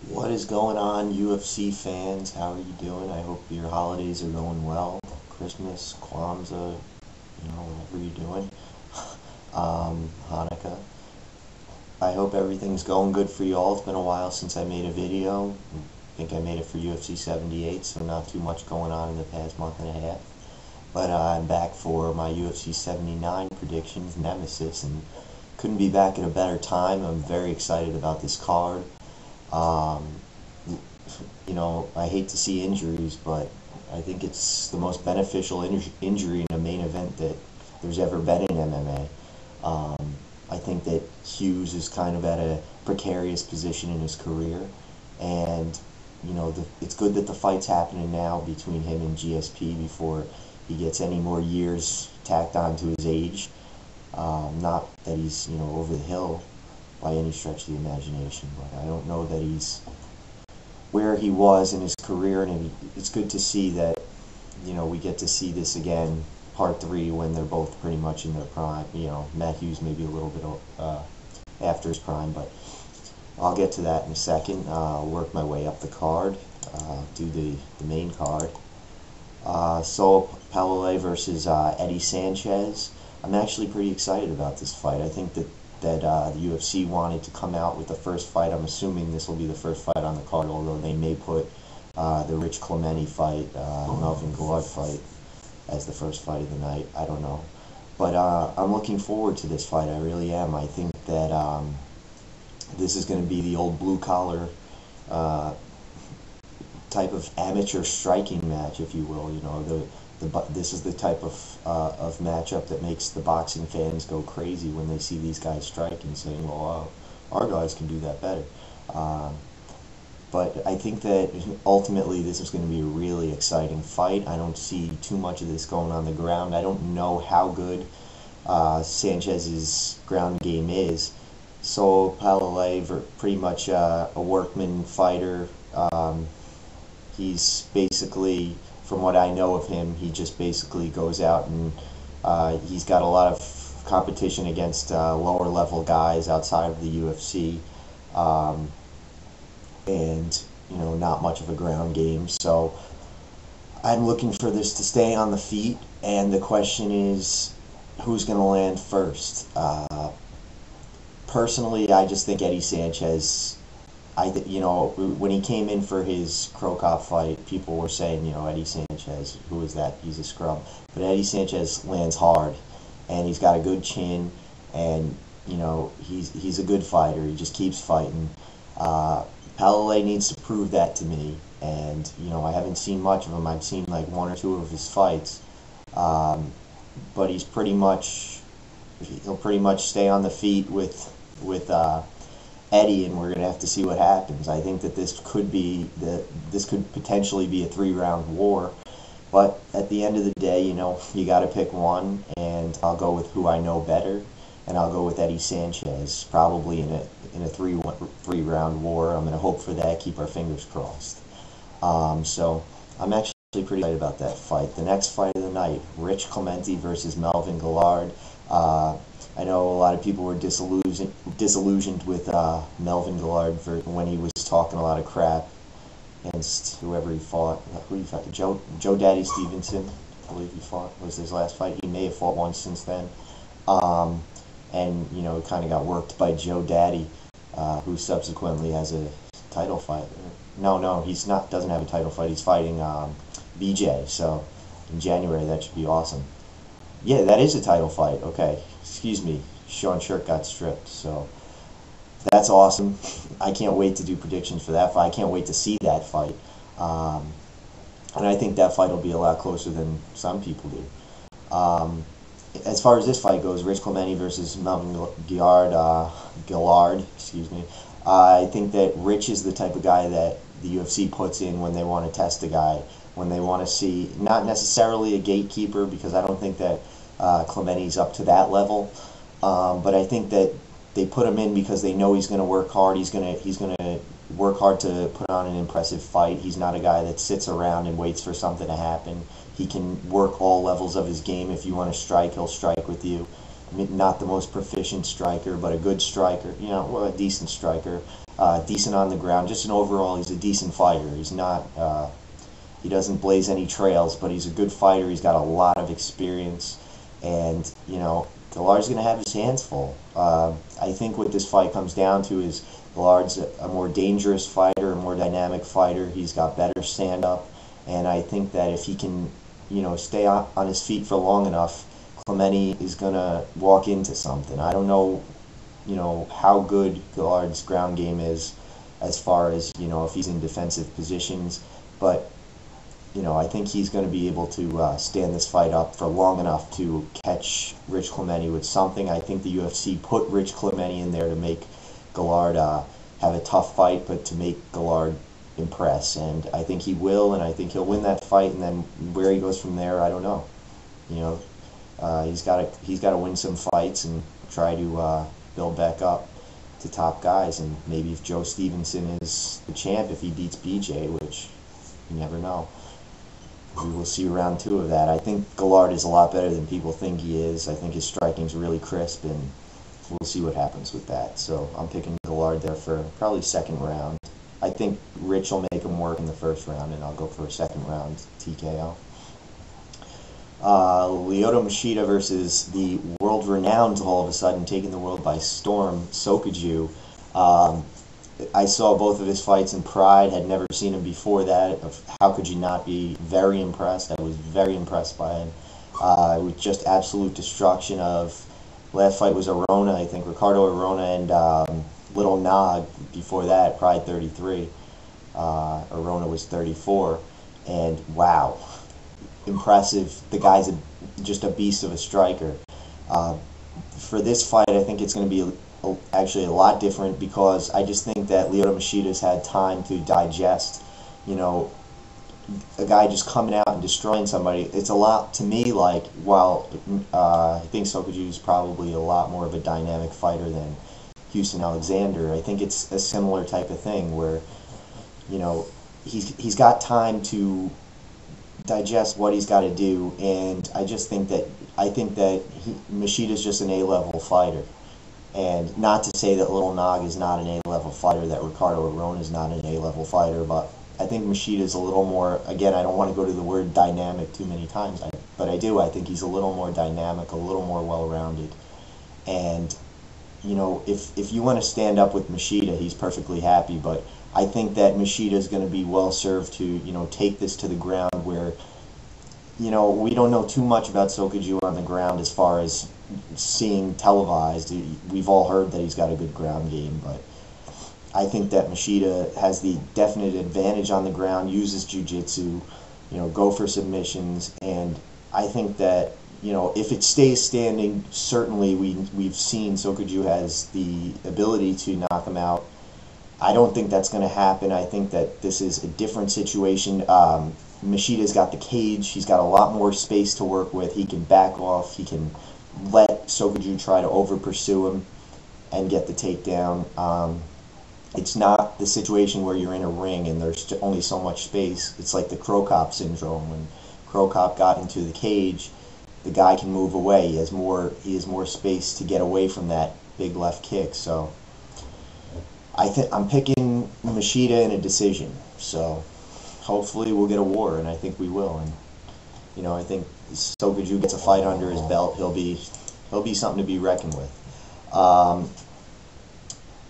What is going on, UFC fans? How are you doing? I hope your holidays are going well. Christmas, Kwanzaa, whatever you're doing. Hanukkah. I hope everything's going good for you all. It's been a while since I made a video. I think I made it for UFC 78, so not too much going on in the past month and a half. But I'm back for my UFC 79 predictions, Nemesis, and couldn't be back at a better time. I'm very excited about this card. I hate to see injuries, but I think it's the most beneficial injury in a main event that there's ever been in MMA. I think that Hughes is kind of at a precarious position in his career, and it's good that the fight's happening now between him and GSP before he gets any more years tacked on to his age. Not that he's over the hill by any stretch of the imagination, but I don't know that he's where he was in his career, and it's good to see that we get to see this again, part 3, when they're both pretty much in their prime. Matt Hughes maybe a little bit after his prime, but I'll get to that in a second. I'll work my way up the card, do the main card. So Palale versus Eddie Sanchez. I'm actually pretty excited about this fight. I think that the UFC wanted to come out with the first fight. I'm assuming this will be the first fight on the card, although they may put the Rich Clemente fight, Melvin Guillard fight, as the first fight of the night. I don't know. But I'm looking forward to this fight. I really am. I think that this is going to be the old blue-collar type of amateur striking match, if you will. This is the type of matchup that makes the boxing fans go crazy when they see these guys striking, saying, well, our guys can do that better. But I think that ultimately this is going to be a really exciting fight. I don't see too much of this going on the ground. I don't know how good Sanchez's ground game is. So Palale, pretty much a workman fighter. He's basically, from what I know of him, he just basically goes out and he's got a lot of competition against lower level guys outside of the UFC, and not much of a ground game. So I'm looking for this to stay on the feet, and the question is, who's going to land first? Personally, I just think Eddie Sanchez. When he came in for his Crow Cop fight, people were saying, Eddie Sanchez, who is that? He's a scrub. But Eddie Sanchez lands hard, and he's got a good chin, and he's a good fighter. He just keeps fighting. Palale needs to prove that to me, and I haven't seen much of him. I've seen like 1 or 2 of his fights, but he'll pretty much stay on the feet with Eddie, and we're going to have to see what happens. I think that this could potentially be a 3-round war, but at the end of the day, you got to pick one, and I'll go with who I know better, and I'll go with Eddie Sanchez, probably in a 3-round war. I'm going to hope for that. Keep our fingers crossed. So I'm actually pretty excited about that fight. The next fight of the night: Rich Clemente versus Melvin Guillard. I know a lot of people were disillusioned with Melvin Guillard when he was talking a lot of crap against whoever he fought. Who he fought? Joe Daddy Stevenson, I believe he fought, was his last fight. He may have fought once since then. And he kind of got worked by Joe Daddy, who subsequently has a title fight. No, he's not. Doesn't have a title fight. He's fighting BJ. So in January, that should be awesome. Yeah, that is a title fight. Okay, excuse me. Sean Shirk got stripped, so that's awesome. I can't wait to do predictions for that fight. I can't wait to see that fight. And I think that fight will be a lot closer than some people do. As far as this fight goes, Rich Clemente versus Melvin Guillard, excuse me. I think that Rich is the type of guy that the UFC puts in when they want to test a guy, when they want to see, not necessarily a gatekeeper, because I don't think that Clemente's up to that level, but I think that they put him in because they know he's going to work hard. He's going to work hard to put on an impressive fight. He's not a guy that sits around and waits for something to happen. He can work all levels of his game. If you want to strike, he'll strike with you. not the most proficient striker, but a good striker, you know, well, a decent striker, decent on the ground. Just an overall, he's a decent fighter. He's not, he doesn't blaze any trails, but he's a good fighter. He's got a lot of experience, and you know, Gallard's going to have his hands full. I think what this fight comes down to is Gallard's a more dangerous fighter, a more dynamic fighter. He's got better stand-up, and I think that if he can, you know, stay on his feet for long enough, Clemente is going to walk into something. I don't know, you know, how good Gallard's ground game is as far as, you know, if he's in defensive positions, but you know, I think he's going to be able to stand this fight up for long enough to catch Rich Clemente with something. I think the UFC put Rich Clemente in there to make Gallard have a tough fight, but to make Gallard impress. And I think he will, and I think he'll win that fight. And then where he goes from there, I don't know. You know, he's got to win some fights and try to build back up to top guys. And maybe if Joe Stevenson is the champ, if he beats BJ, which you never know. We will see round 2 of that. I think Gallard is a lot better than people think he is. I think his striking's really crisp, and we'll see what happens with that. So I'm picking Gallard there for probably second round. I think Rich will make him work in the first round, and I'll go for a second round TKO. Lyoto Machida versus the world-renowned, all of a sudden, taking the world by storm, Sokoudjou. I saw both of his fights in Pride, had never seen him before that. How could you not be very impressed? I was very impressed by him. With just absolute destruction of, last fight was Arona, I think, Ricardo Arona and Little Nog before that, Pride 33. Arona was 34. And wow, impressive. The guy's just a beast of a striker. For this fight, I think it's going to be actually a lot different, because I just think that Lyoto Machida's had time to digest, you know, a guy just coming out and destroying somebody. It's a lot to me like, while I think Sokoudjou is probably a lot more of a dynamic fighter than Houston Alexander, I think it's a similar type of thing where, you know, he's got time to digest what he's got to do, and I think that Machida's just an A-level fighter. And not to say that Little Nog is not an A-level fighter, that Ricardo Arona is not an A-level fighter, but I think Machida's a little more, again, I don't want to go to the word dynamic too many times, but I do. I think he's a little more dynamic, a little more well-rounded. And, you know, if you want to stand up with Machida, he's perfectly happy, but I think that Machida is going to be well-served to, you know, take this to the ground where, you know, we don't know too much about Sokoudjou on the ground as far as seeing televised. We've all heard that he's got a good ground game, but I think that Machida has the definite advantage on the ground, uses jiu-jitsu, you know, go for submissions, and I think that, you know, if it stays standing, certainly we've seen Sokoudjou has the ability to knock him out. I don't think that's going to happen. I think that this is a different situation. Machida's got the cage. He's got a lot more space to work with. He can back off. He can let Sokoudjou try to over-pursue him and get the takedown. It's not the situation where you're in a ring and there's only so much space. It's like the Cro Cop syndrome. When Cro Cop got into the cage, the guy can move away. He has more space to get away from that big left kick. So I'm picking Machida in a decision. So hopefully we'll get a war, and I think we will. And you know, I think Sokoudjou gets a fight under his belt. He'll be something to be reckoned with.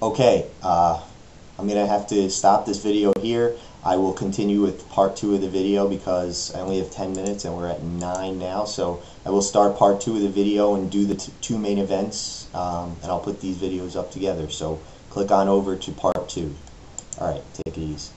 Okay, I'm gonna have to stop this video here. I will continue with part 2 of the video because I only have 10 minutes and we're at 9 now. So I will start part 2 of the video and do the 2 main events, and I'll put these videos up together. So click on over to part 2. All right, take it easy.